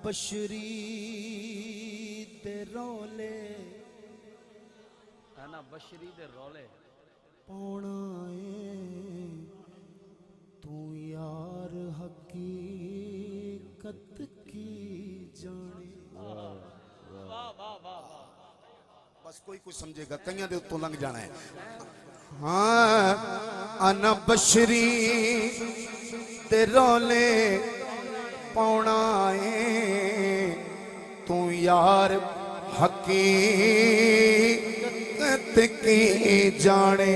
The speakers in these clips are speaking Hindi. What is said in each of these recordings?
बशरी दे रोले है ना, बशरी दे रोले पौना तू यार हकीकत की जाने। वाह वाह वाह, बस कोई कुछ समझेगा, कईयां दे उत्तों लंघ जाना है। हाँ अना बशरी ते रोले पौना तू यार हकीकत की जाने।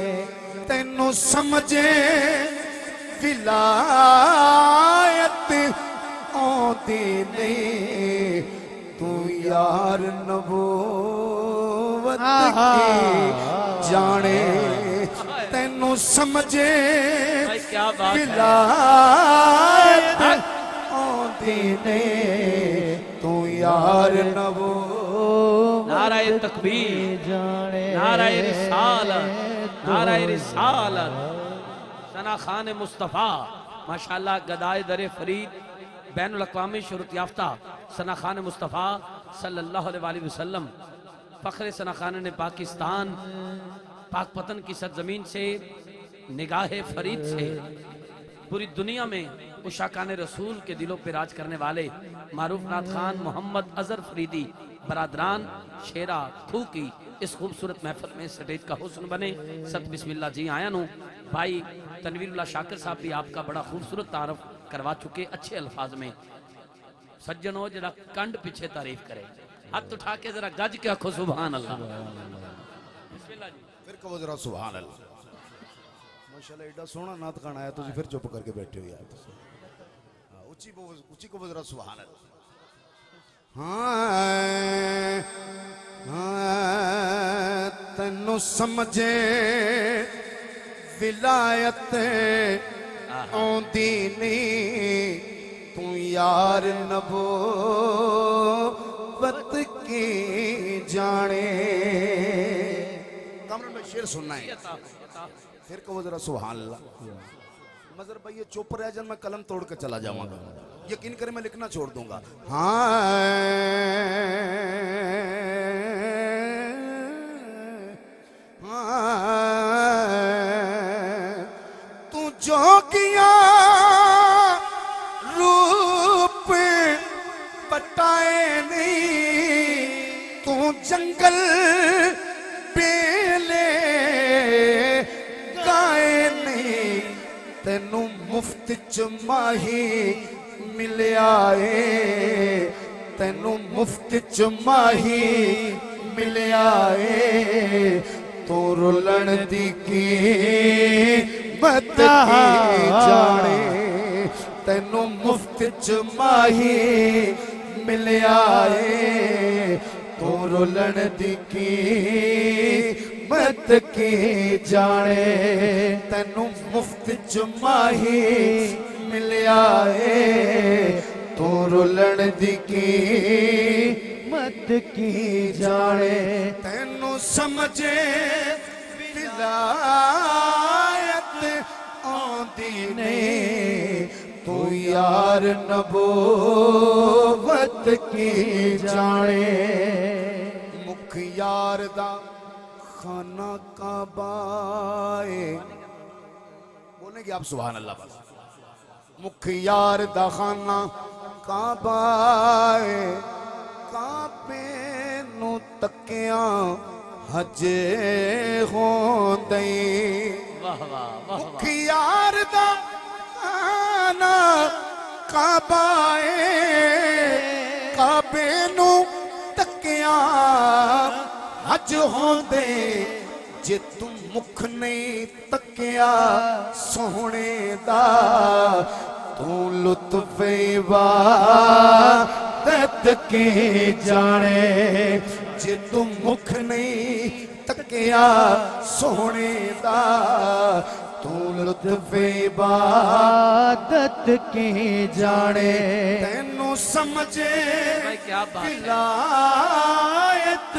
तेनू समझे विलायत आती नहीं, तू यार नबूवत की जाने। तेनू समझे विलायत आती नहीं, तू यार नबूवत। नाराए तकबीर, नाराए रिसालत, नाराए रिसालत। सना खान मुस्तफ़ा माशाल्लाह, गदाए दरे फरीद, बैनुल अक़वामी शुहरत याफ्ता सना खान मुस्तफ़ा सल्लल्लाहु अलैहि वसल्लम, फ़ख्र सना खान ने पाकिस्तान, पाकपतन की सरजमीन से, निगाहे फरीद से पूरी दुनिया में उशाकान रसूल के दिलों पर राज करने वाले मारूफ नाथ खान मोहम्मद अजहर फरीदी बरादरान शेरा थू की इस खूबसूरत महफिल में स्टेज का हुस्न बने। सत बिस्मिल्लाह जी आया नू भाई तनवीरुल्लाह शाकिर साहब भी आपका बड़ा खूबसूरत तारफ करवा चुके अच्छे अल्फाज में। सज्जनों जरा कंड पीछे तारीफ करे, हाथ उठा के जरा गज के आखो सुभान अल्लाह। बिस्मिल्लाह जी, फिर कहो जरा सुभान अल्लाह। माशाल्लाह एडा सोहना नात खान आया, तुझे फिर चुप करके बैठे हो यार। ऊंची को जरा सुभान अल्लाह। हाँ तेनू समझे विलायत आंदी नहीं, तू यार नबूवत की जाने। कामरान भाई शेर सुनना है, फिर कहो जरा सुभान अल्लाह। मजर भाई ये चुप रह जान, मैं कलम तोड़ के चला जाऊंगा, यकीन करें मैं लिखना छोड़ दूंगा। हाँ तू जो किया रूप पटाए नहीं, तू जंगल बेले गाए नहीं। तेनू मुफ्त च माही मिलिया है, तेनू मुफ्त च माही मिलिया है। तू रुलन दी कीमत की जाने। तेनू मुफ्त च माही मिलिया है, तू रुलन दी कीमत की जाने। तेनू मुफ्त च माही मिलिया है, तू रुलन दी कीमत की जाने। तेनू समझे विलायत आंदी नहीं, तू यार नबूवत की जाने। मुख यार दा खाना काबाए, बोलेंगे आप सुभान अल्लाह। बस मुख यार दा खाना काबाए, काबे नू तकिया हजे होंदे। मुख यार दा खाना काबाए, काबे नू तकिया हज होंदे। जे तू मुख नहीं तकिया सोहने दा, तू लुत्फ इबादत की जाने। जे तू मुख नहीं तकिया सोहने दा, तू लुत्फ इबादत की जाने। तेनू समझे विलायत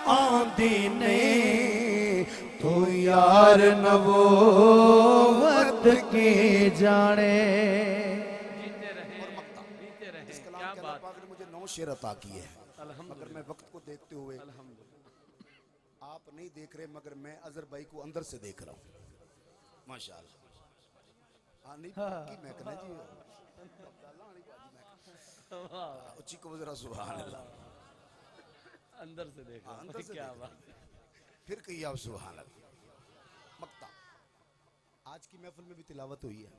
आंदी नहीं, तू यार नबूवत की जाने। जीते रहे क्या बात। बात पाक ने मुझे 9 शेर अता किए हैं, मगर अल्हम्दुलिल्लाह मैं वक्त को देखते हुए अल्हम्दुलिल्लाह आप नहीं देख रहे, मगर मैं अजहर भाई को अंदर से देख रहा हूँ माशाल्लाह। हाँ नहीं की मैं कहना जी उच्ची को जरा सुभान अल्लाह, अंदर से देखा अंदर से क्या देख बात फिर कहिए आप सुभान अल्लाह। मक्ता आज की महफिल में भी तिलावत हुई है,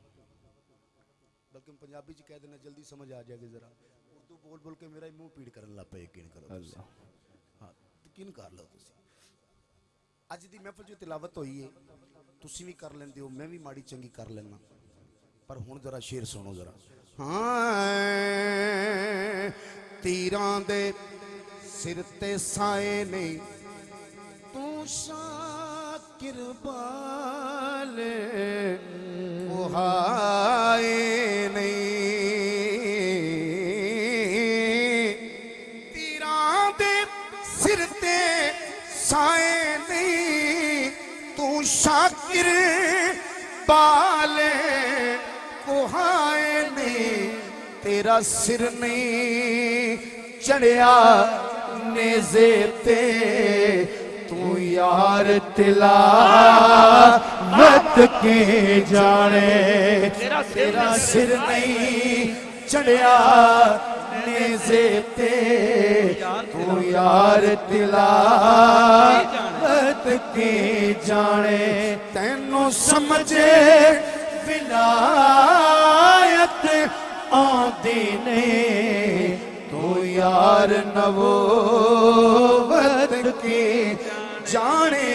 बल्कि हम पंजाबी जी कह देना जल्दी समझ आ जाएगी, जरा उर्दू बोल बोल के मेरा ही मुंह पीड़ करने लग पे। यकीन करो अल्लाह, हाँ यकीन कर लो तुसी। अज दी महफिल जो तिलावत हुई है तुसी भी कर लेंदे हो, मैं भी माड़ी चंगी कर लेना, पर हुण जरा शेर सुनो जरा। हाँ तीरां दे सिर ते साए नहीं तू शाकिर बाले कुहाए नहीं, तीरां दे सिर ते साए नहीं तू शाकिर बाले कुहाए नहीं, तेरा सिर नहीं चढ़िया नेज़े ते तू यार तिलावत के जाने, तेरा सिर नहीं चढ़िया नेज़े ते तू यार तिलावत के जाने, तैनू समझे विलायत आंदी ने तू यार नबूवत की जाने।